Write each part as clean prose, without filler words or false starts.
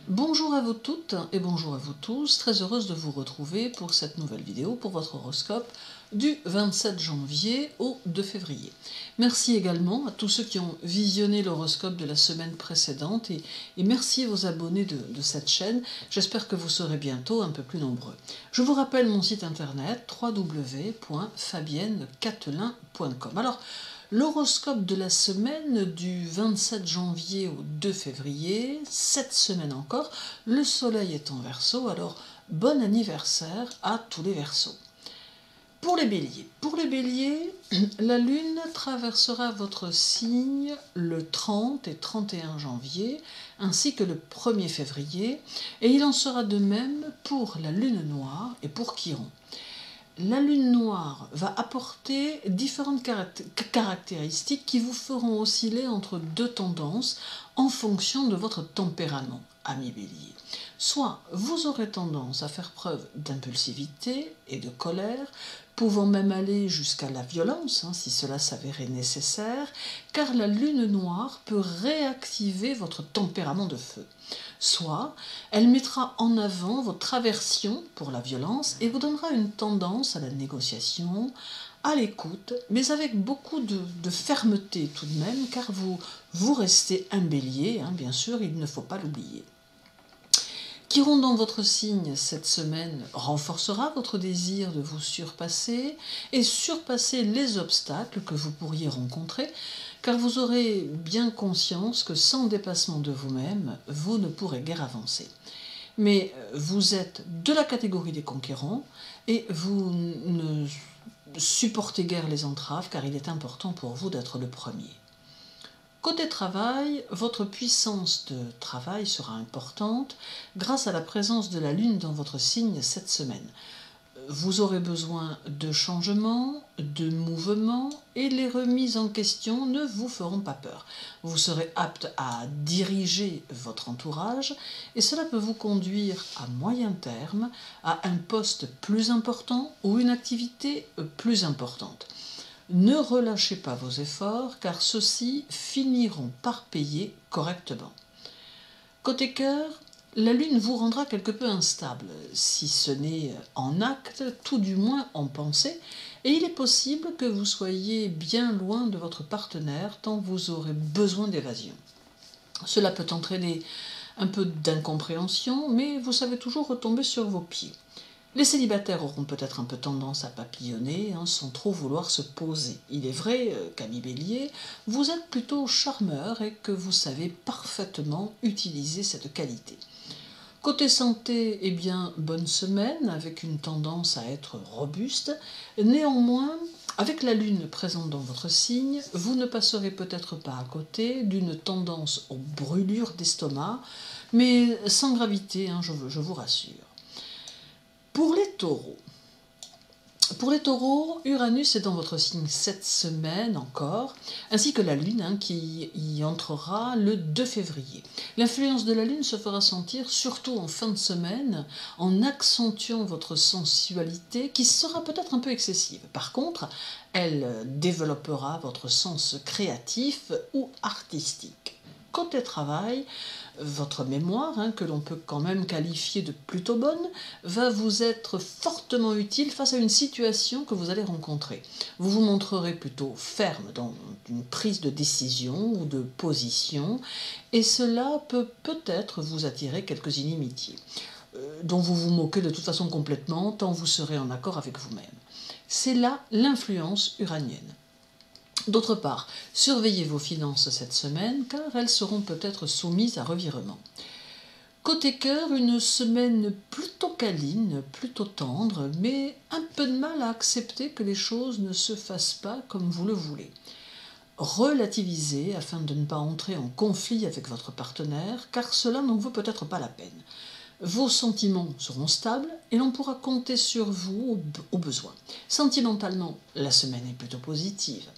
Bonjour à vous toutes et bonjour à vous tous, très heureuse de vous retrouver pour cette nouvelle vidéo pour votre horoscope du 27 janvier au 2 février. Merci également à tous ceux qui ont visionné l'horoscope de la semaine précédente et merci aux abonnés de cette chaîne, j'espère que vous serez bientôt un peu plus nombreux. Je vous rappelle mon site internet www.fabiennecatelin.com. Alors, l'horoscope de la semaine du 27 janvier au 2 février, cette semaine encore, le soleil est en Verseau, alors bon anniversaire à tous les Verseaux. Pour les béliers, la lune traversera votre signe le 30 et 31 janvier, ainsi que le 1er février, et il en sera de même pour la lune noire et pour Chiron. La lune noire va apporter différentes caractéristiques qui vous feront osciller entre deux tendances en fonction de votre tempérament, amis bélier. Soit vous aurez tendance à faire preuve d'impulsivité et de colère, pouvant même aller jusqu'à la violence si cela s'avérait nécessaire, car la lune noire peut réactiver votre tempérament de feu. Soit elle mettra en avant votre aversion pour la violence et vous donnera une tendance à la négociation, à l'écoute, mais avec beaucoup de fermeté tout de même, car vous restez un bélier, bien sûr, il ne faut pas l'oublier. Chiron dans votre signe cette semaine renforcera votre désir de vous surpasser et surpasser les obstacles que vous pourriez rencontrer, car vous aurez bien conscience que sans dépassement de vous-même, vous ne pourrez guère avancer. Mais vous êtes de la catégorie des conquérants et vous ne supportez guère les entraves, car il est important pour vous d'être le premier. Côté travail, votre puissance de travail sera importante grâce à la présence de la lune dans votre signe cette semaine. Vous aurez besoin de changements, de mouvements et les remises en question ne vous feront pas peur. Vous serez apte à diriger votre entourage et cela peut vous conduire à moyen terme à un poste plus important ou une activité plus importante. Ne relâchez pas vos efforts car ceux-ci finiront par payer correctement. Côté cœur, la lune vous rendra quelque peu instable, si ce n'est en acte, tout du moins en pensée, et il est possible que vous soyez bien loin de votre partenaire tant vous aurez besoin d'évasion. Cela peut entraîner un peu d'incompréhension, mais vous savez toujours retomber sur vos pieds. Les célibataires auront peut-être un peu tendance à papillonner sans trop vouloir se poser. Il est vrai qu'amis bélier, vous êtes plutôt charmeur et que vous savez parfaitement utiliser cette qualité. Côté santé, eh bien, bonne semaine avec une tendance à être robuste. Néanmoins, avec la lune présente dans votre signe, vous ne passerez peut-être pas à côté d'une tendance aux brûlures d'estomac, mais sans gravité, je vous rassure. Pour les taureaux, Uranus est dans votre signe cette semaine encore, ainsi que la lune qui y entrera le 2 février. L'influence de la lune se fera sentir surtout en fin de semaine, en accentuant votre sensualité qui sera peut-être un peu excessive. Par contre, elle développera votre sens créatif ou artistique. Côté travail, votre mémoire, que l'on peut quand même qualifier de plutôt bonne, va vous être fortement utile face à une situation que vous allez rencontrer. Vous vous montrerez plutôt ferme dans une prise de décision ou de position, et cela peut peut-être vous attirer quelques inimitiés, dont vous vous moquez de toute façon complètement, tant vous serez en accord avec vous-même. C'est là l'influence uranienne. D'autre part, surveillez vos finances cette semaine car elles seront peut-être soumises à revirement. Côté cœur, une semaine plutôt câline, plutôt tendre, mais un peu de mal à accepter que les choses ne se fassent pas comme vous le voulez. Relativisez afin de ne pas entrer en conflit avec votre partenaire car cela n'en vaut peut-être pas la peine. Vos sentiments seront stables et l'on pourra compter sur vous au besoin. Sentimentalement, la semaine est plutôt positive.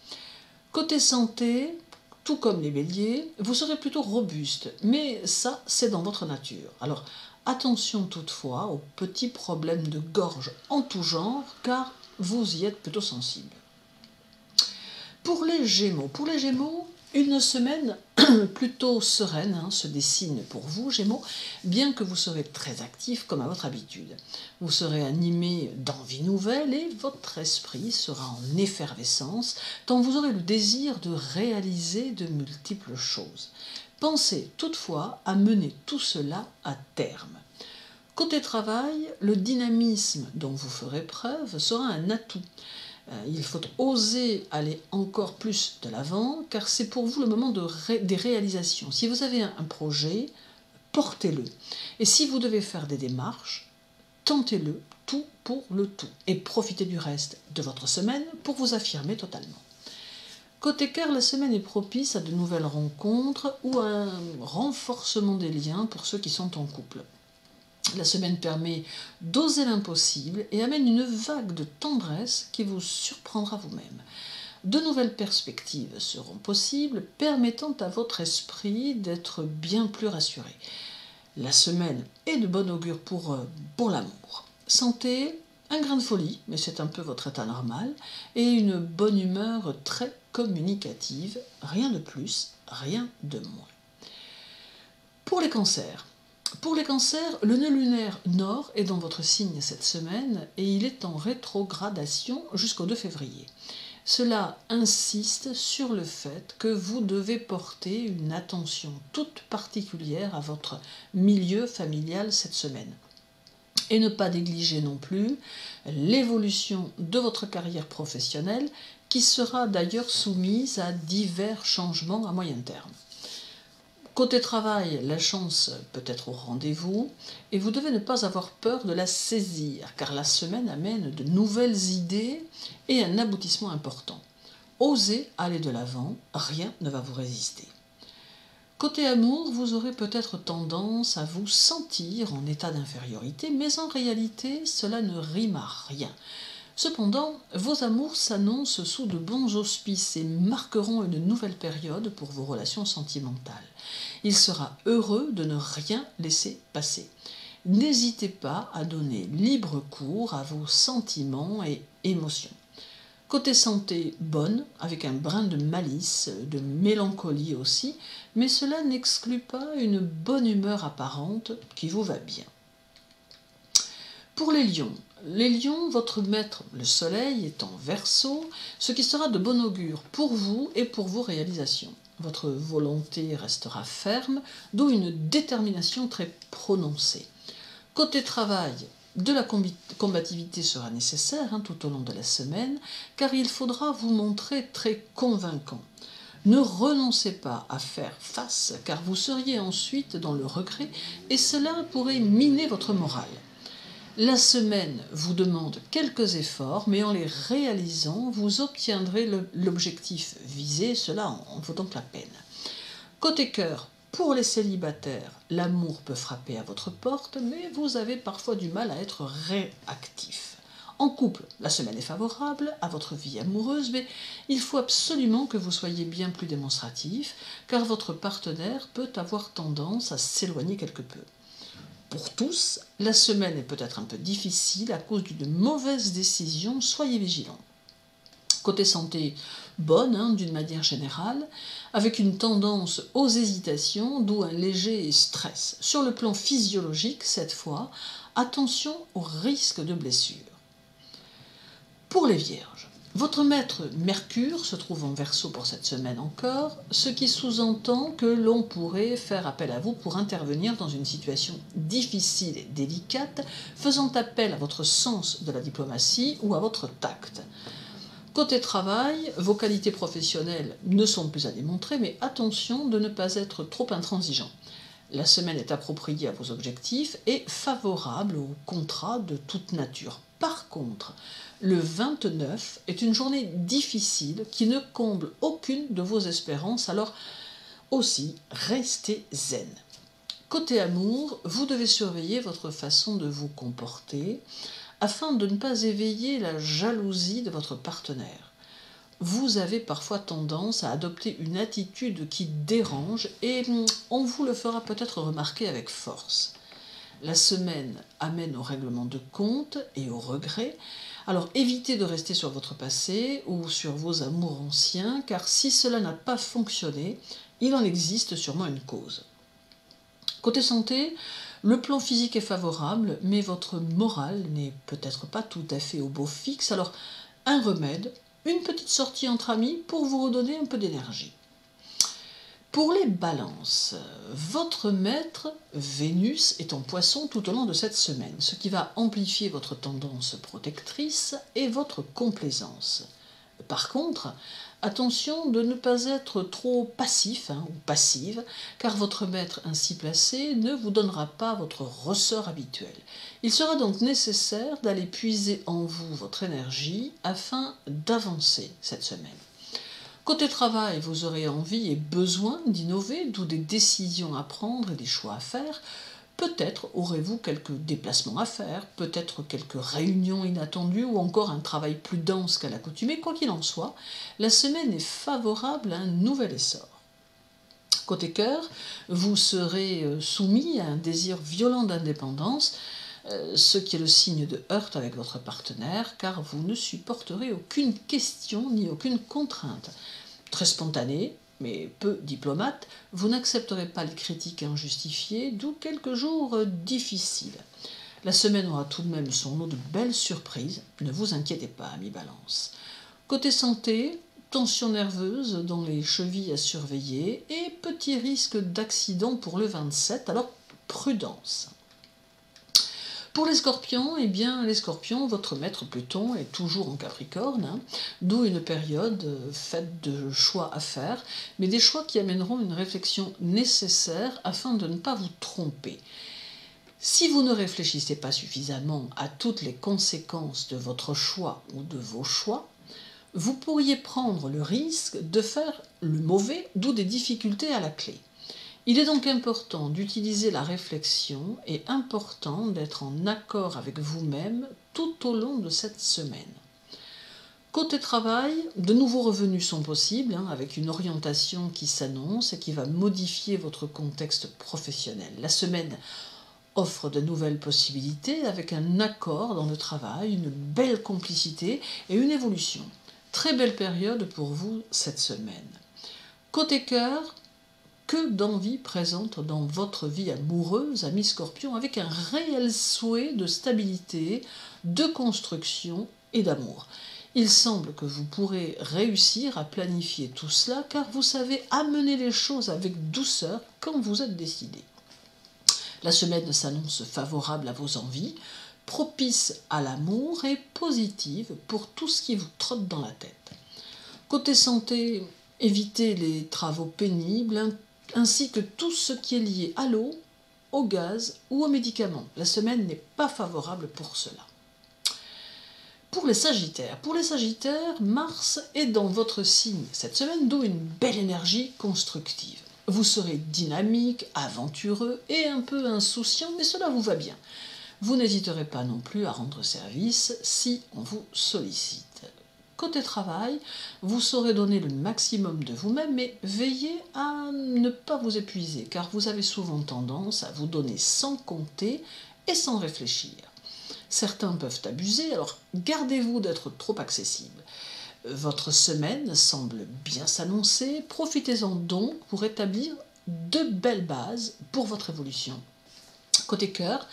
Côté santé, tout comme les béliers, vous serez plutôt robuste, mais ça, c'est dans votre nature. Alors, attention toutefois aux petits problèmes de gorge en tout genre, car vous y êtes plutôt sensible. Pour les Gémeaux, Une semaine plutôt sereine se dessine pour vous, Gémeaux, bien que vous serez très actif comme à votre habitude. Vous serez animé d'envie nouvelle et votre esprit sera en effervescence, tant vous aurez le désir de réaliser de multiples choses. Pensez toutefois à mener tout cela à terme. Côté travail, le dynamisme dont vous ferez preuve sera un atout. Il faut oser aller encore plus de l'avant, car c'est pour vous le moment des réalisations. Si vous avez un projet, portez-le. Et si vous devez faire des démarches, tentez-le, tout pour le tout. Et profitez du reste de votre semaine pour vous affirmer totalement. Côté cœur, la semaine est propice à de nouvelles rencontres ou à un renforcement des liens pour ceux qui sont en couple. La semaine permet d'oser l'impossible et amène une vague de tendresse qui vous surprendra vous-même. De nouvelles perspectives seront possibles, permettant à votre esprit d'être bien plus rassuré. La semaine est de bon augure pour l'amour. Santé, un grain de folie, mais c'est un peu votre état normal, et une bonne humeur très communicative, rien de plus, rien de moins. Pour les cancers, le nœud lunaire Nord est dans votre signe cette semaine et il est en rétrogradation jusqu'au 2 février. Cela insiste sur le fait que vous devez porter une attention toute particulière à votre milieu familial cette semaine. Et ne pas négliger non plus l'évolution de votre carrière professionnelle qui sera d'ailleurs soumise à divers changements à moyen terme. Côté travail, la chance peut être au rendez-vous et vous devez ne pas avoir peur de la saisir car la semaine amène de nouvelles idées et un aboutissement important. Osez aller de l'avant, rien ne va vous résister. Côté amour, vous aurez peut-être tendance à vous sentir en état d'infériorité, mais en réalité, cela ne rime à rien. Cependant, vos amours s'annoncent sous de bons auspices et marqueront une nouvelle période pour vos relations sentimentales. Il sera heureux de ne rien laisser passer. N'hésitez pas à donner libre cours à vos sentiments et émotions. Côté santé, bonne, avec un brin de malice, de mélancolie aussi, mais cela n'exclut pas une bonne humeur apparente qui vous va bien. Pour les lions, votre maître, le soleil, est en Verseau, ce qui sera de bon augure pour vous et pour vos réalisations. Votre volonté restera ferme, d'où une détermination très prononcée. Côté travail, de la combativité sera nécessaire tout au long de la semaine, car il faudra vous montrer très convaincant. Ne renoncez pas à faire face, car vous seriez ensuite dans le regret, et cela pourrait miner votre morale. La semaine vous demande quelques efforts, mais en les réalisant, vous obtiendrez l'objectif visé, cela en vaut donc la peine. Côté cœur, pour les célibataires, l'amour peut frapper à votre porte, mais vous avez parfois du mal à être réactif. En couple, la semaine est favorable à votre vie amoureuse, mais il faut absolument que vous soyez bien plus démonstratif, car votre partenaire peut avoir tendance à s'éloigner quelque peu. Pour tous, la semaine est peut-être un peu difficile à cause d'une mauvaise décision, soyez vigilants. Côté santé, bonne d'une manière générale, avec une tendance aux hésitations, d'où un léger stress. Sur le plan physiologique, cette fois, attention au risque de blessure. Pour les vierges, votre maître Mercure se trouve en Verseau pour cette semaine encore, ce qui sous-entend que l'on pourrait faire appel à vous pour intervenir dans une situation difficile et délicate, faisant appel à votre sens de la diplomatie ou à votre tact. Côté travail, vos qualités professionnelles ne sont plus à démontrer, mais attention de ne pas être trop intransigeant. La semaine est appropriée à vos objectifs et favorable aux contrats de toute nature. Par contre, le 29 est une journée difficile qui ne comble aucune de vos espérances, alors aussi restez zen. Côté amour, vous devez surveiller votre façon de vous comporter afin de ne pas éveiller la jalousie de votre partenaire. Vous avez parfois tendance à adopter une attitude qui dérange et on vous le fera peut-être remarquer avec force. La semaine amène au règlement de compte et au regret, Alors évitez de rester sur votre passé ou sur vos amours anciens, car si cela n'a pas fonctionné, il en existe sûrement une cause. Côté santé, le plan physique est favorable, mais votre morale n'est peut-être pas tout à fait au beau fixe, alors un remède, une petite sortie entre amis pour vous redonner un peu d'énergie. Pour les balances, votre maître, Vénus, est en poisson tout au long de cette semaine, ce qui va amplifier votre tendance protectrice et votre complaisance. Par contre, attention de ne pas être trop passif ou passive, car votre maître ainsi placé ne vous donnera pas votre ressort habituel. Il sera donc nécessaire d'aller puiser en vous votre énergie afin d'avancer cette semaine. Côté travail, vous aurez envie et besoin d'innover, d'où des décisions à prendre et des choix à faire. Peut-être aurez-vous quelques déplacements à faire, peut-être quelques réunions inattendues ou encore un travail plus dense qu'à l'accoutumée. Quoi qu'il en soit, la semaine est favorable à un nouvel essor. Côté cœur, vous serez soumis à un désir violent d'indépendance, ce qui est le signe de heurt avec votre partenaire, car vous ne supporterez aucune question ni aucune contrainte. Très spontané, mais peu diplomate, vous n'accepterez pas les critiques injustifiées, d'où quelques jours difficiles. La semaine aura tout de même son lot de belles surprises, ne vous inquiétez pas, ami Balance. Côté santé, tension nerveuse dans les chevilles à surveiller et petit risque d'accident pour le 27, alors prudence. Pour les scorpions, les scorpions, votre maître Pluton est toujours en Capricorne, d'où une période faite de choix à faire, mais des choix qui amèneront une réflexion nécessaire afin de ne pas vous tromper. Si vous ne réfléchissez pas suffisamment à toutes les conséquences de votre choix ou de vos choix, vous pourriez prendre le risque de faire le mauvais, d'où des difficultés à la clé. Il est donc important d'utiliser la réflexion et important d'être en accord avec vous-même tout au long de cette semaine. Côté travail, de nouveaux revenus sont possibles avec une orientation qui s'annonce et qui va modifier votre contexte professionnel. La semaine offre de nouvelles possibilités avec un accord dans le travail, une belle complicité et une évolution. Très belle période pour vous cette semaine. Côté cœur, que d'envie présente dans votre vie amoureuse, ami Scorpion, avec un réel souhait de stabilité, de construction et d'amour. Il semble que vous pourrez réussir à planifier tout cela car vous savez amener les choses avec douceur quand vous êtes décidé. La semaine s'annonce favorable à vos envies, propice à l'amour et positive pour tout ce qui vous trotte dans la tête. Côté santé, évitez les travaux pénibles, ainsi que tout ce qui est lié à l'eau, au gaz ou aux médicaments. La semaine n'est pas favorable pour cela. Pour les Sagittaires, Mars est dans votre signe cette semaine, d'où une belle énergie constructive. Vous serez dynamique, aventureux et un peu insouciant, mais cela vous va bien. Vous n'hésiterez pas non plus à rendre service si on vous sollicite. Côté travail, vous saurez donner le maximum de vous-même, mais veillez à ne pas vous épuiser, car vous avez souvent tendance à vous donner sans compter et sans réfléchir. Certains peuvent abuser, alors gardez-vous d'être trop accessible. Votre semaine semble bien s'annoncer, profitez-en donc pour établir de belles bases pour votre évolution. Côté cœur,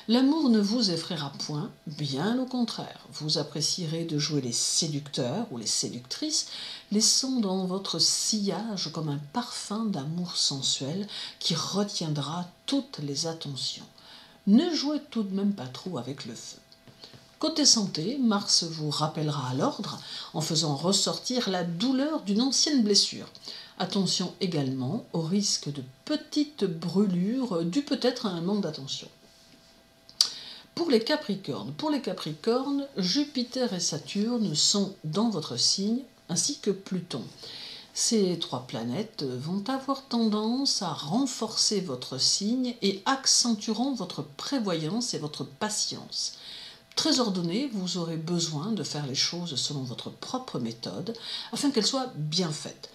l'amour ne vous effraiera point, bien au contraire. Vous apprécierez de jouer les séducteurs ou les séductrices, laissant dans votre sillage comme un parfum d'amour sensuel qui retiendra toutes les attentions. Ne jouez tout de même pas trop avec le feu. Côté santé, Mars vous rappellera à l'ordre en faisant ressortir la douleur d'une ancienne blessure. Attention également au risque de petites brûlures dues peut-être à un manque d'attention. Pour les Capricornes, Jupiter et Saturne sont dans votre signe, ainsi que Pluton. Ces trois planètes vont avoir tendance à renforcer votre signe et accentueront votre prévoyance et votre patience. Très ordonné, vous aurez besoin de faire les choses selon votre propre méthode, afin qu'elles soient bien faites.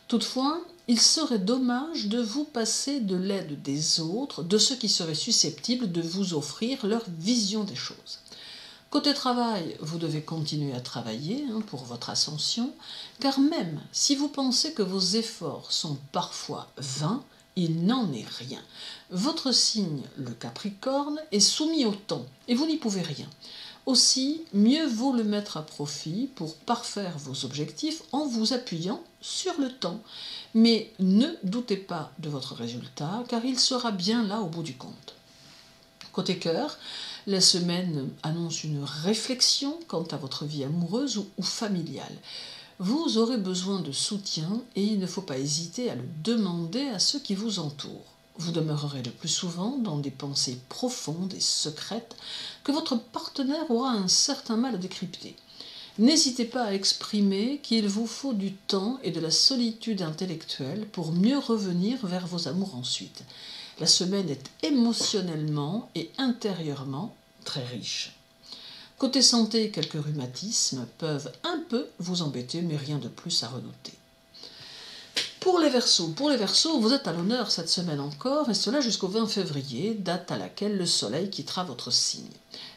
Toutefois, il serait dommage de vous passer de l'aide des autres, de ceux qui seraient susceptibles de vous offrir leur vision des choses. Côté travail, vous devez continuer à travailler pour votre ascension, car même si vous pensez que vos efforts sont parfois vains, il n'en est rien. Votre signe, le Capricorne, est soumis au temps et vous n'y pouvez rien. Aussi, mieux vaut le mettre à profit pour parfaire vos objectifs en vous appuyant sur le temps. Mais ne doutez pas de votre résultat, car il sera bien là au bout du compte. Côté cœur, la semaine annonce une réflexion quant à votre vie amoureuse ou familiale. Vous aurez besoin de soutien et il ne faut pas hésiter à le demander à ceux qui vous entourent. Vous demeurerez le plus souvent dans des pensées profondes et secrètes que votre partenaire aura un certain mal à décrypter. N'hésitez pas à exprimer qu'il vous faut du temps et de la solitude intellectuelle pour mieux revenir vers vos amours ensuite. La semaine est émotionnellement et intérieurement très riche. Côté santé, quelques rhumatismes peuvent un peu vous embêter, mais rien de plus à redouter. Pour les Verseaux, vous êtes à l'honneur cette semaine encore, et cela jusqu'au 20 février, date à laquelle le Soleil quittera votre signe.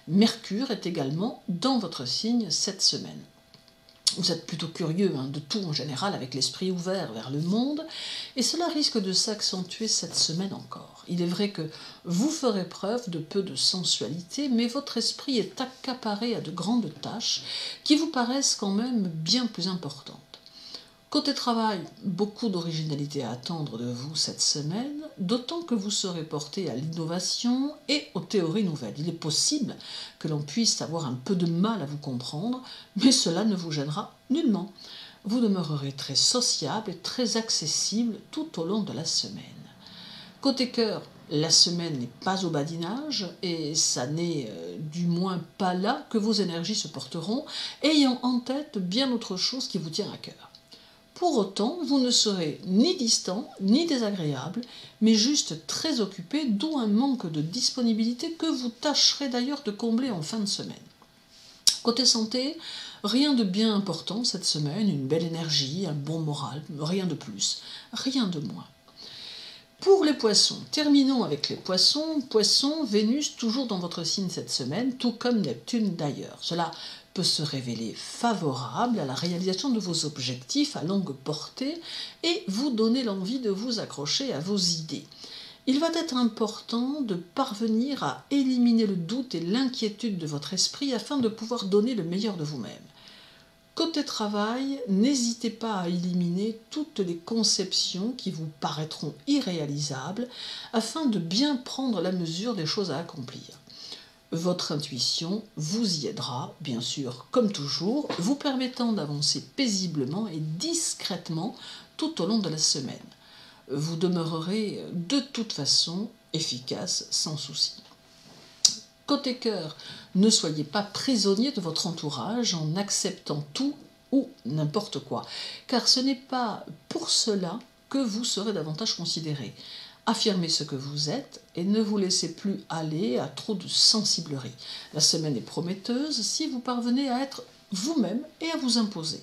Mercure est également dans votre signe cette semaine. Vous êtes plutôt curieux de tout en général, avec l'esprit ouvert vers le monde, et cela risque de s'accentuer cette semaine encore. Il est vrai que vous ferez preuve de peu de sensualité, mais votre esprit est accaparé à de grandes tâches qui vous paraissent quand même bien plus importantes. Côté travail, beaucoup d'originalité à attendre de vous cette semaine, d'autant que vous serez porté à l'innovation et aux théories nouvelles. Il est possible que l'on puisse avoir un peu de mal à vous comprendre, mais cela ne vous gênera nullement. Vous demeurerez très sociable et très accessible tout au long de la semaine. Côté cœur, la semaine n'est pas au badinage et ça n'est du moins pas là que vos énergies se porteront, ayant en tête bien autre chose qui vous tient à cœur. Pour autant, vous ne serez ni distant, ni désagréable, mais juste très occupé, d'où un manque de disponibilité que vous tâcherez d'ailleurs de combler en fin de semaine. Côté santé, rien de bien important cette semaine, une belle énergie, un bon moral, rien de plus, rien de moins. Pour les poissons, terminons avec les poissons. Poissons, Vénus toujours dans votre signe cette semaine, tout comme Neptune d'ailleurs. Cela peut se révéler favorable à la réalisation de vos objectifs à longue portée et vous donner l'envie de vous accrocher à vos idées. Il va être important de parvenir à éliminer le doute et l'inquiétude de votre esprit afin de pouvoir donner le meilleur de vous-même. Côté travail, n'hésitez pas à éliminer toutes les conceptions qui vous paraîtront irréalisables afin de bien prendre la mesure des choses à accomplir. Votre intuition vous y aidera, bien sûr, comme toujours, vous permettant d'avancer paisiblement et discrètement tout au long de la semaine. Vous demeurerez de toute façon efficace sans souci. Côté cœur, ne soyez pas prisonnier de votre entourage en acceptant tout ou n'importe quoi, car ce n'est pas pour cela que vous serez davantage considéré. Affirmez ce que vous êtes et ne vous laissez plus aller à trop de sensiblerie. La semaine est prometteuse si vous parvenez à être vous-même et à vous imposer.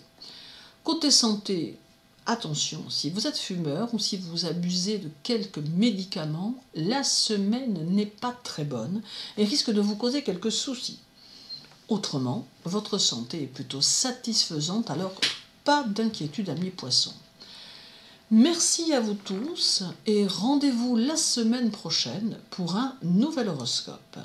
Côté santé, attention, si vous êtes fumeur ou si vous abusez de quelques médicaments, la semaine n'est pas très bonne et risque de vous causer quelques soucis. Autrement, votre santé est plutôt satisfaisante, alors pas d'inquiétude amis poissons. Merci à vous tous et rendez-vous la semaine prochaine pour un nouvel horoscope.